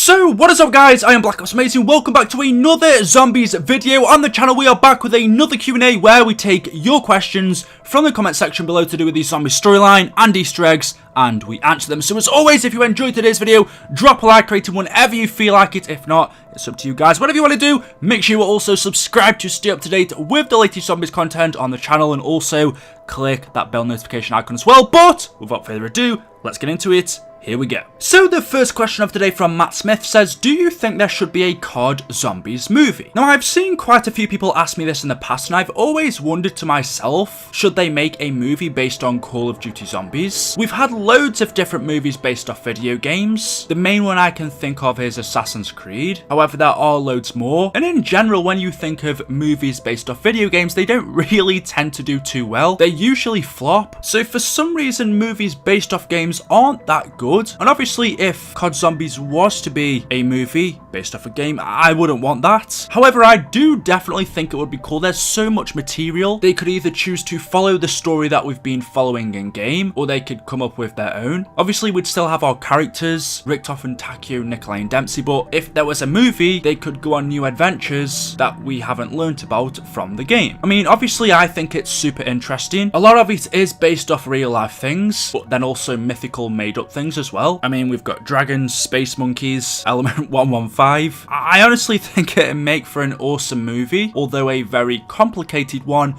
So, what is up guys, I am BlackOpsAmazing, welcome back to another zombies video. On the channel we are back with another Q&A where we take your questions from the comment section below to do with the zombie storyline and Easter eggs, and we answer them. So as always, if you enjoyed today's video, drop a like, rate it whenever you feel like it. If not, it's up to you guys. Whatever you want to do, make sure you also subscribe to stay up to date with the latest zombies content on the channel, and also click that bell notification icon as well. But without further ado, let's get into it. Here we go. So the first question of today from Matt Smith says, do you think there should be a COD Zombies movie? Now I've seen quite a few people ask me this in the past, and I've always wondered to myself, should they make a movie based on Call of Duty Zombies? We've had loads of different movies based off video games. The main one I can think of is Assassin's Creed. However, there are loads more. And in general, when you think of movies based off video games, they don't really tend to do too well. They usually flop. So for some reason, movies based off games aren't that good. And obviously, if COD Zombies was to be a movie based off a game, I wouldn't want that. However, I do definitely think it would be cool. There's so much material. They could either choose to follow the story that we've been following in game, or they could come up with their own. Obviously, we'd still have our characters, Richtof and Takeo, Nikolai and Dempsey, but if there was a movie, they could go on new adventures that we haven't learnt about from the game. I mean, obviously, I think it's super interesting. A lot of it is based off real life things, but then also mythical made up things as well. I mean, we've got dragons, space monkeys, Element 115. I honestly think it'd make for an awesome movie, although a very complicated one.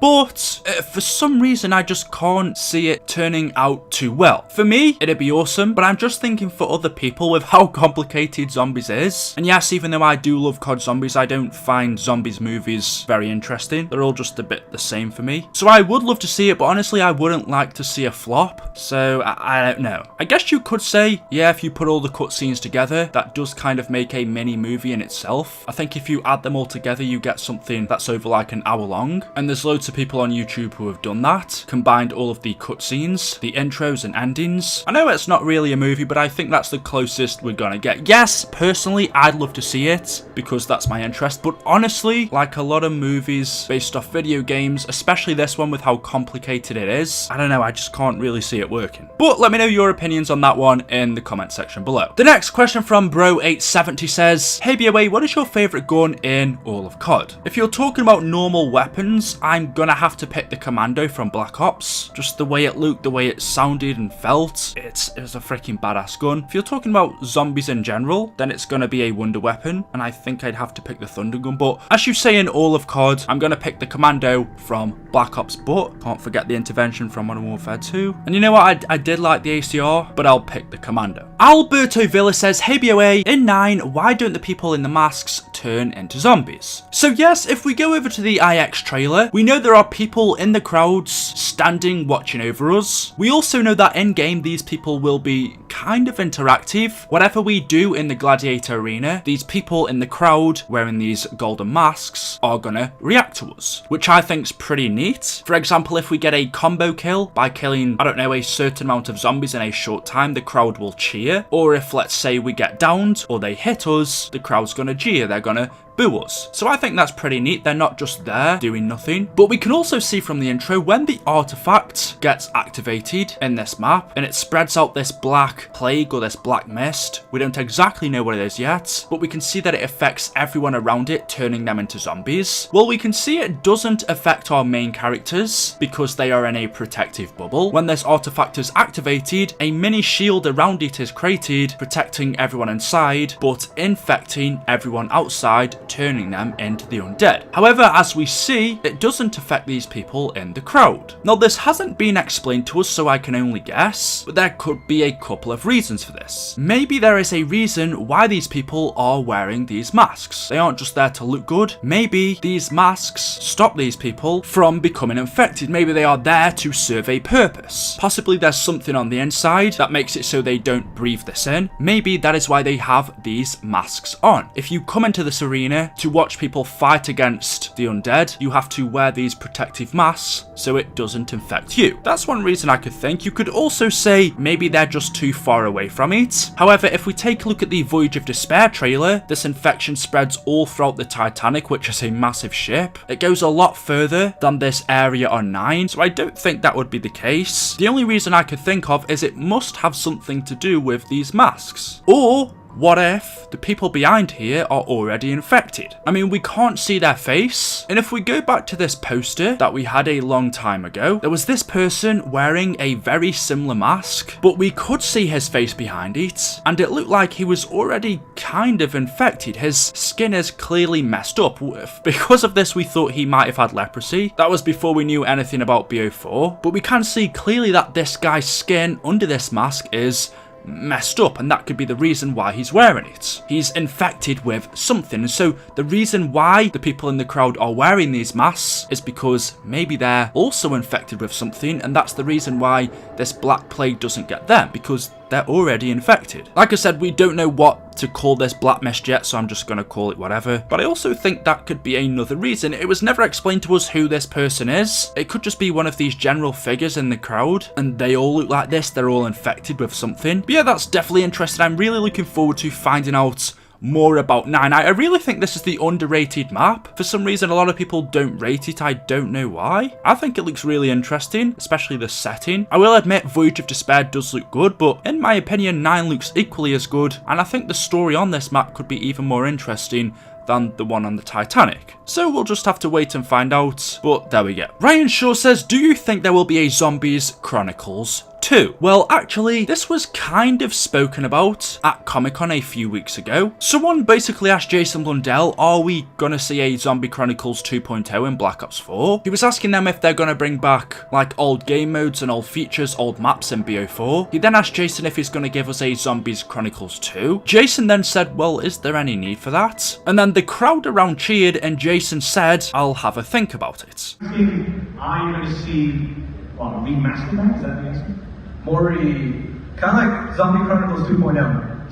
But for some reason, I just can't see it turning out too well. For me, it'd be awesome, but I'm just thinking for other people with how complicated Zombies is. And yes, even though I do love COD Zombies, I don't find Zombies movies very interesting. They're all just a bit the same for me. So I would love to see it, but honestly, I wouldn't like to see a flop. So I don't know. I guess you could say, yeah, if you put all the cutscenes together, that does kind of make a mini movie in itself. I think if you add them all together, you get something that's over like an hour long. And there's loads of people on YouTube who have done that, combined all of the cutscenes, the intros and endings. I know it's not really a movie, but I think that's the closest we're gonna get. Yes, personally, I'd love to see it because that's my interest, but honestly, like a lot of movies based off video games, especially this one with how complicated it is, I don't know, I just can't really see it working. But let me know your opinions on that one in the comment section below. The next question from Bro870 says, hey BOA, what is your favourite gun in all of COD? If you're talking about normal weapons, I'm gonna have to pick the Commando from Black Ops. Just the way it looked, the way it sounded and felt, it was a freaking badass gun. If you're talking about zombies in general, then it's gonna be a wonder weapon, and I think I'd have to pick the Thunder Gun. But as you say in all of COD, I'm gonna pick the Commando from Black Ops, but can't forget the intervention from Modern Warfare 2. And you know what, I did like the ACR, but I'll pick the Commando. Alberto Villa says, hey BOA, in 9, why don't the people in the masks turn into zombies? So yes, if we go over to the IX trailer, we know there are people in the crowds standing watching over us. We also know that in game these people will be kind of interactive. Whatever we do in the gladiator arena, these people in the crowd wearing these golden masks are gonna react to us, which I think's pretty neat. For example, if we get a combo kill by killing, I don't know, a certain amount of zombies in a short time, the crowd will cheer. Or if, let's say, we get downed or they hit us, the crowd's gonna jeer, they're gonna boo us. So I think that's pretty neat. They're not just there doing nothing. But we can also see from the intro when the artifact gets activated in this map and it spreads out this black plague or this black mist. We don't exactly know what it is yet, but we can see that it affects everyone around it, turning them into zombies. Well, we can see it doesn't affect our main characters because they are in a protective bubble. When this artifact is activated, a mini shield around it is created, protecting everyone inside, but infecting everyone outside, turning them into the undead. However, as we see, it doesn't affect these people in the crowd. Now, this hasn't been explained to us, so I can only guess, but there could be a couple of reasons for this. Maybe there is a reason why these people are wearing these masks. They aren't just there to look good. Maybe these masks stop these people from becoming infected. Maybe they are there to serve a purpose. Possibly there's something on the inside that makes it so they don't breathe this in. Maybe that is why they have these masks on. If you come into this arena to watch people fight against the undead, you have to wear these protective masks so it doesn't infect you. That's one reason I could think. You could also say maybe they're just too far away from it. However, if we take a look at the Voyage of Despair trailer, this infection spreads all throughout the Titanic, which is a massive ship. It goes a lot further than this area on 9, so I don't think that would be the case. The only reason I could think of is it must have something to do with these masks. Or what if the people behind here are already infected? I mean, we can't see their face, and if we go back to this poster that we had a long time ago, there was this person wearing a very similar mask, but we could see his face behind it, and it looked like he was already kind of infected. His skin is clearly messed up. Because of this, we thought he might have had leprosy. That was before we knew anything about BO4, but we can see clearly that this guy's skin under this mask is messed up, and that could be the reason why he's wearing it. He's infected with something, and so the reason why the people in the crowd are wearing these masks is because maybe they're also infected with something, and that's the reason why this black plague doesn't get them, because they're already infected. Like I said, we don't know what to call this black mist yet, so I'm just going to call it whatever. But I also think that could be another reason. It was never explained to us who this person is. It could just be one of these general figures in the crowd, and they all look like this. They're all infected with something. But yeah, that's definitely interesting. I'm really looking forward to finding out more about 9. I really think this is the underrated map. For some reason, a lot of people don't rate it. I don't know why. I think it looks really interesting, especially the setting. I will admit Voyage of Despair does look good, but in my opinion, 9 looks equally as good, and I think the story on this map could be even more interesting than the one on the Titanic. So we'll just have to wait and find out, but there we go. Ryan Shaw says, do you think there will be a Zombies Chronicles 2? Well, actually, this was kind of spoken about at Comic-Con a few weeks ago. Someone basically asked Jason Blundell, are we gonna see a Zombie Chronicles 2.0 in Black Ops 4? He was asking them if they're gonna bring back, like, old game modes and old features, old maps in BO4. He then asked Jason if he's gonna give us a Zombies Chronicles 2. Jason then said, well, is there any need for that? And then the crowd around cheered, and Jason said, I'll have a think about it. I'm gonna see, remastered that? Is that the answer? More kind of like Zombie Chronicles 2.0.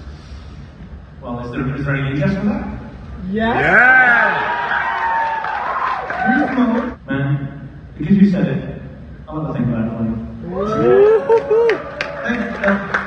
Well, is there any yes for that? Yes. Yeah! Man, because you said it, I'll have to think about it for you.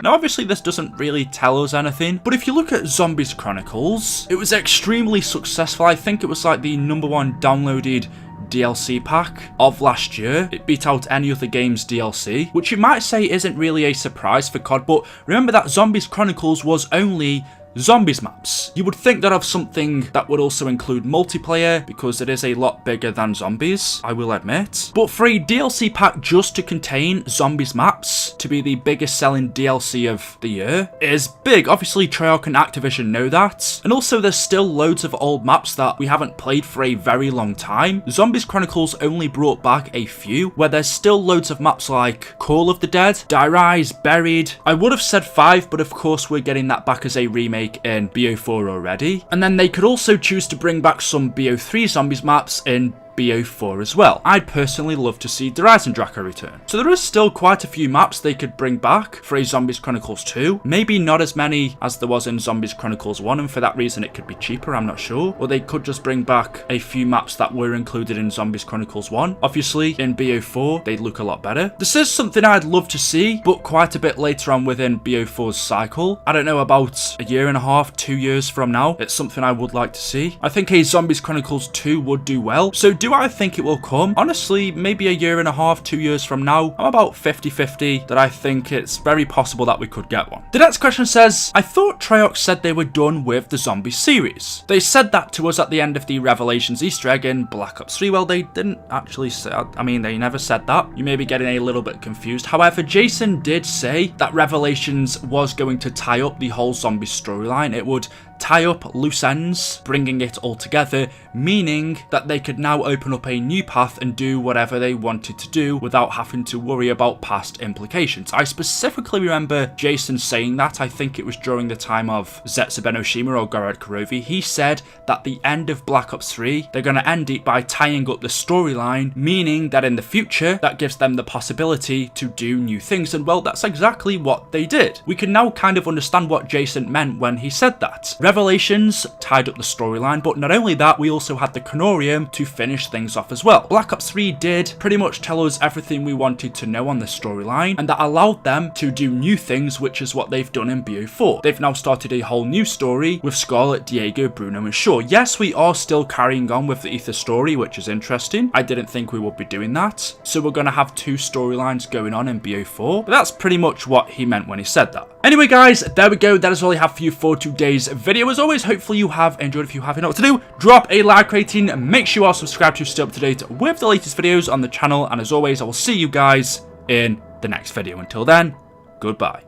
Now obviously this doesn't really tell us anything, but if you look at Zombies Chronicles, it was extremely successful. I think it was like the #1 downloaded DLC pack of last year. It beat out any other game's DLC, which you might say isn't really a surprise for COD, but remember that Zombies Chronicles was only zombies maps. You would think that of something that would also include multiplayer, because it is a lot bigger than zombies, I will admit. But for a DLC pack just to contain zombies maps to be the biggest selling DLC of the year is big. Obviously Treyarch and Activision know that. And also there's still loads of old maps that we haven't played for a very long time. Zombies Chronicles only brought back a few, where there's still loads of maps like Call of the Dead, Die Rise, Buried. I would have said 5, but of course we're getting that back as a remake in BO4 already. And then they could also choose to bring back some BO3 zombies maps in BO4 as well. I'd personally love to see Derizen Draco return. So there is still quite a few maps they could bring back for a Zombies Chronicles 2. Maybe not as many as there was in Zombies Chronicles 1, and for that reason it could be cheaper, I'm not sure. Or they could just bring back a few maps that were included in Zombies Chronicles 1. Obviously, in BO4, they'd look a lot better. This is something I'd love to see, but quite a bit later on within BO4's cycle. I don't know, about a year and a half, 2 years from now. It's something I would like to see. I think a Zombies Chronicles 2 would do well. So do I think it will come? Honestly, maybe a year and a half, 2 years from now. I'm about 50-50 that I think it's very possible that we could get one. The next question says, I thought Treyarch said they were done with the zombie series. They said that to us at the end of the Revelations Easter egg in Black Ops 3. Well, they didn't actually say, I mean, they never said that. You may be getting a little bit confused. However, Jason did say that Revelations was going to tie up the whole zombie storyline. It would tie up loose ends, bringing it all together, meaning that they could now open up a new path and do whatever they wanted to do without having to worry about past implications. I specifically remember Jason saying that. I think it was during the time of Zetsu Benoshima or Gorod Kurovi. He said that the end of Black Ops 3, they're going to end it by tying up the storyline, meaning that in the future, that gives them the possibility to do new things. And well, that's exactly what they did. We can now kind of understand what Jason meant when he said that. Revelations tied up the storyline, but not only that, we also had the Canorium to finish things off as well. Black Ops 3 did pretty much tell us everything we wanted to know on the storyline, and that allowed them to do new things, which is what they've done in BO4. They've now started a whole new story with Scarlet, Diego, Bruno, and Shaw. Yes, we are still carrying on with the Ether story, which is interesting. I didn't think we would be doing that. So we're going to have 2 storylines going on in BO4, but that's pretty much what he meant when he said that. Anyway guys, there we go. That is all I have for you for today's video. As always, hopefully you have enjoyed. If you have, you know what to do. Drop a like rating and make sure you are subscribed to stay up to date with the latest videos on the channel. And as always, I will see you guys in the next video. Until then, goodbye.